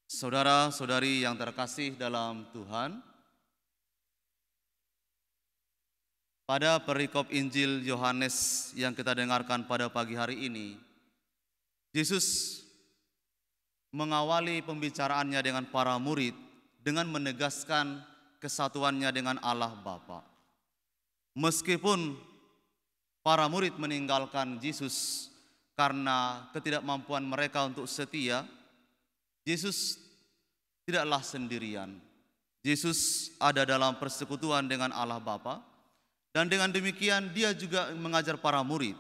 Saudara-saudari yang terkasih dalam Tuhan, pada perikop Injil Yohanes yang kita dengarkan pada pagi hari ini, Yesus mengawali pembicaraannya dengan para murid dengan menegaskan kesatuannya dengan Allah Bapa. Meskipun para murid meninggalkan Yesus karena ketidakmampuan mereka untuk setia, Yesus tidaklah sendirian. Yesus ada dalam persekutuan dengan Allah Bapa, dan dengan demikian dia juga mengajar para murid,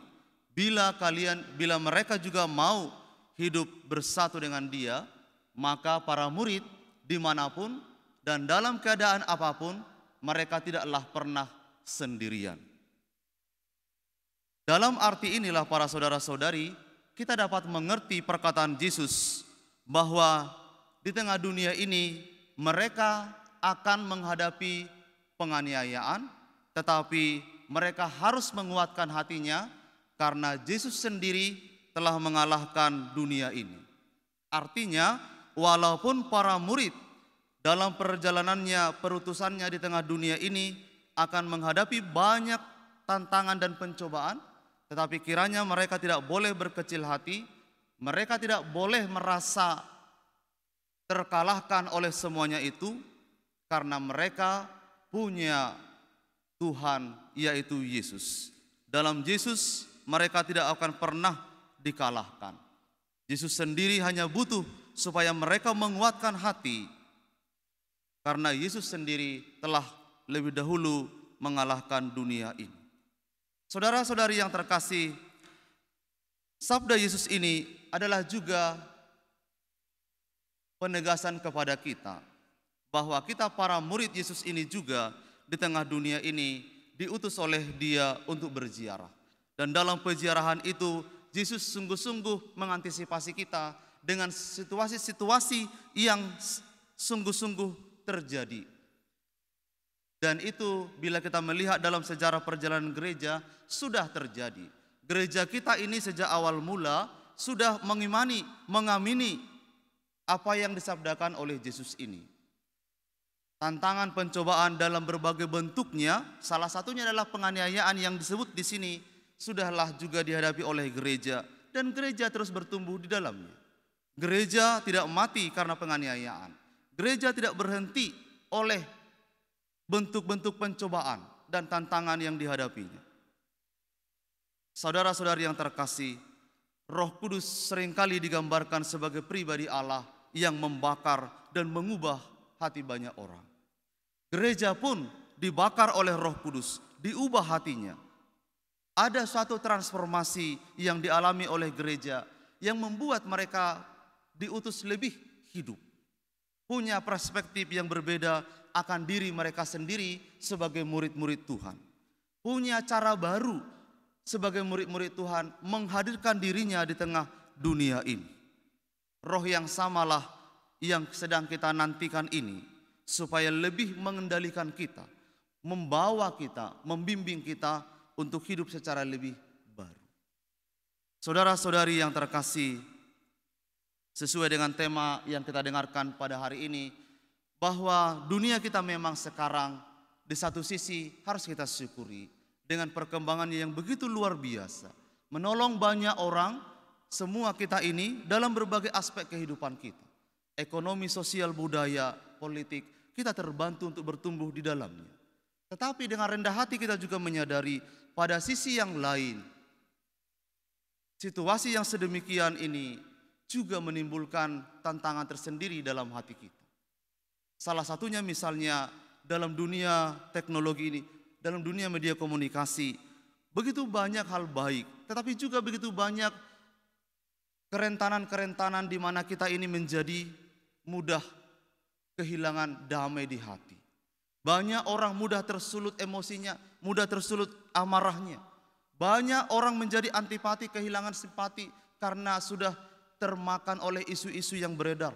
bila mereka juga mau hidup bersatu dengan dia, maka para murid dimanapun dan dalam keadaan apapun, mereka tidaklah pernah sendirian. Dalam arti inilah para saudara-saudari, kita dapat mengerti perkataan Yesus bahwa di tengah dunia ini mereka akan menghadapi penganiayaan, tetapi mereka harus menguatkan hatinya karena Yesus sendiri telah mengalahkan dunia ini. Artinya, walaupun para murid dalam perjalanannya, perutusannya di tengah dunia ini akan menghadapi banyak tantangan dan pencobaan, tetapi kiranya mereka tidak boleh berkecil hati. Mereka tidak boleh merasa terkalahkan oleh semuanya itu, karena mereka punya Tuhan, yaitu Yesus. Dalam Yesus mereka tidak akan pernah dikalahkan. Yesus sendiri hanya butuh supaya mereka menguatkan hati, karena Yesus sendiri telah lebih dahulu mengalahkan dunia ini. Saudara-saudari yang terkasih, sabda Yesus ini adalah juga penegasan kepada kita bahwa kita para murid Yesus ini juga di tengah dunia ini diutus oleh Dia untuk berziarah. Dan dalam peziarahan itu Yesus sungguh-sungguh mengantisipasi kita dengan situasi-situasi yang sungguh-sungguh terjadi. Dan itu bila kita melihat dalam sejarah perjalanan gereja sudah terjadi. Gereja kita ini sejak awal mula sudah mengamini apa yang disabdakan oleh Yesus ini. Tantangan pencobaan dalam berbagai bentuknya, salah satunya adalah penganiayaan yang disebut di sini, sudahlah juga dihadapi oleh gereja, dan gereja terus bertumbuh di dalamnya. Gereja tidak mati karena penganiayaan. Gereja tidak berhenti oleh bentuk-bentuk pencobaan dan tantangan yang dihadapinya. Saudara-saudari yang terkasih, Roh Kudus seringkali digambarkan sebagai pribadi Allah yang membakar dan mengubah hati banyak orang. Gereja pun dibakar oleh Roh Kudus, diubah hatinya. Ada suatu transformasi yang dialami oleh gereja yang membuat mereka diutus lebih hidup, punya perspektif yang berbeda akan diri mereka sendiri sebagai murid-murid Tuhan, punya cara baru sebagai murid-murid Tuhan menghadirkan dirinya di tengah dunia ini. Roh yang samalah yang sedang kita nantikan ini, supaya lebih mengendalikan kita, membawa kita, membimbing kita untuk hidup secara lebih baru. Saudara-saudari yang terkasih, sesuai dengan tema yang kita dengarkan pada hari ini, bahwa dunia kita memang sekarang di satu sisi harus kita syukuri dengan perkembangan yang begitu luar biasa, menolong banyak orang, semua kita ini dalam berbagai aspek kehidupan kita. Ekonomi, sosial, budaya, politik, kita terbantu untuk bertumbuh di dalamnya. Tetapi dengan rendah hati kita juga menyadari pada sisi yang lain, situasi yang sedemikian ini juga menimbulkan tantangan tersendiri dalam hati kita. Salah satunya misalnya dalam dunia teknologi ini, dalam dunia media komunikasi, begitu banyak hal baik, tetapi juga begitu banyak kerentanan-kerentanan di mana kita ini menjadi mudah kehilangan damai di hati. Banyak orang mudah tersulut emosinya, mudah tersulut amarahnya. Banyak orang menjadi antipati, kehilangan simpati karena sudah termakan oleh isu-isu yang beredar.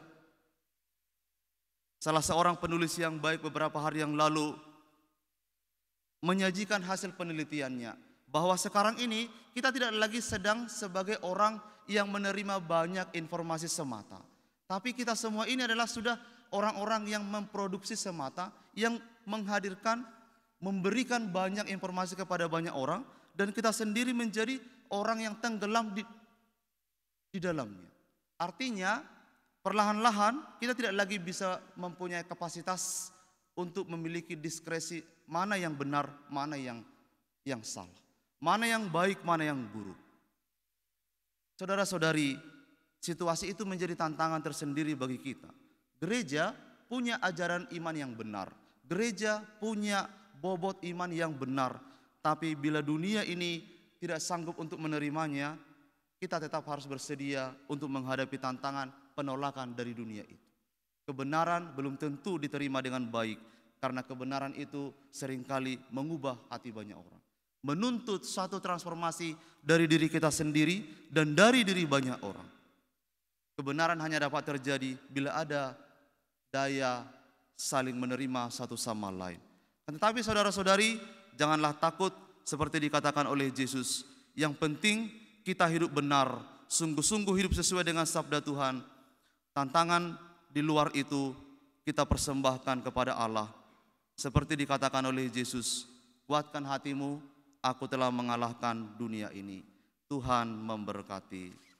Salah seorang penulis yang baik beberapa hari yang lalu menyajikan hasil penelitiannya bahwa sekarang ini kita tidak lagi sedang sebagai orang yang menerima banyak informasi semata, Tapi kita semua ini adalah sudah orang-orang yang memproduksi semata, yang menghadirkan, memberikan banyak informasi kepada banyak orang, dan kita sendiri menjadi orang yang tenggelam di dalamnya. Artinya, perlahan-lahan kita tidak lagi bisa mempunyai kapasitas untuk memiliki diskresi mana yang benar, mana yang salah, mana yang baik, mana yang buruk. Saudara-saudari, situasi itu menjadi tantangan tersendiri bagi kita. Gereja punya ajaran iman yang benar. Gereja punya bobot iman yang benar. Tapi bila dunia ini tidak sanggup untuk menerimanya, kita tetap harus bersedia untuk menghadapi tantangan penolakan dari dunia itu. Kebenaran belum tentu diterima dengan baik, karena kebenaran itu seringkali mengubah hati banyak orang. Menuntut suatu transformasi dari diri kita sendiri dan dari diri banyak orang. Kebenaran hanya dapat terjadi bila ada daya saling menerima satu sama lain. Tetapi saudara-saudari, janganlah takut seperti dikatakan oleh Yesus. Yang penting kita hidup benar, sungguh-sungguh hidup sesuai dengan sabda Tuhan. Tantangan di luar itu kita persembahkan kepada Allah. Seperti dikatakan oleh Yesus, kuatkan hatimu, aku telah mengalahkan dunia ini. Tuhan memberkati.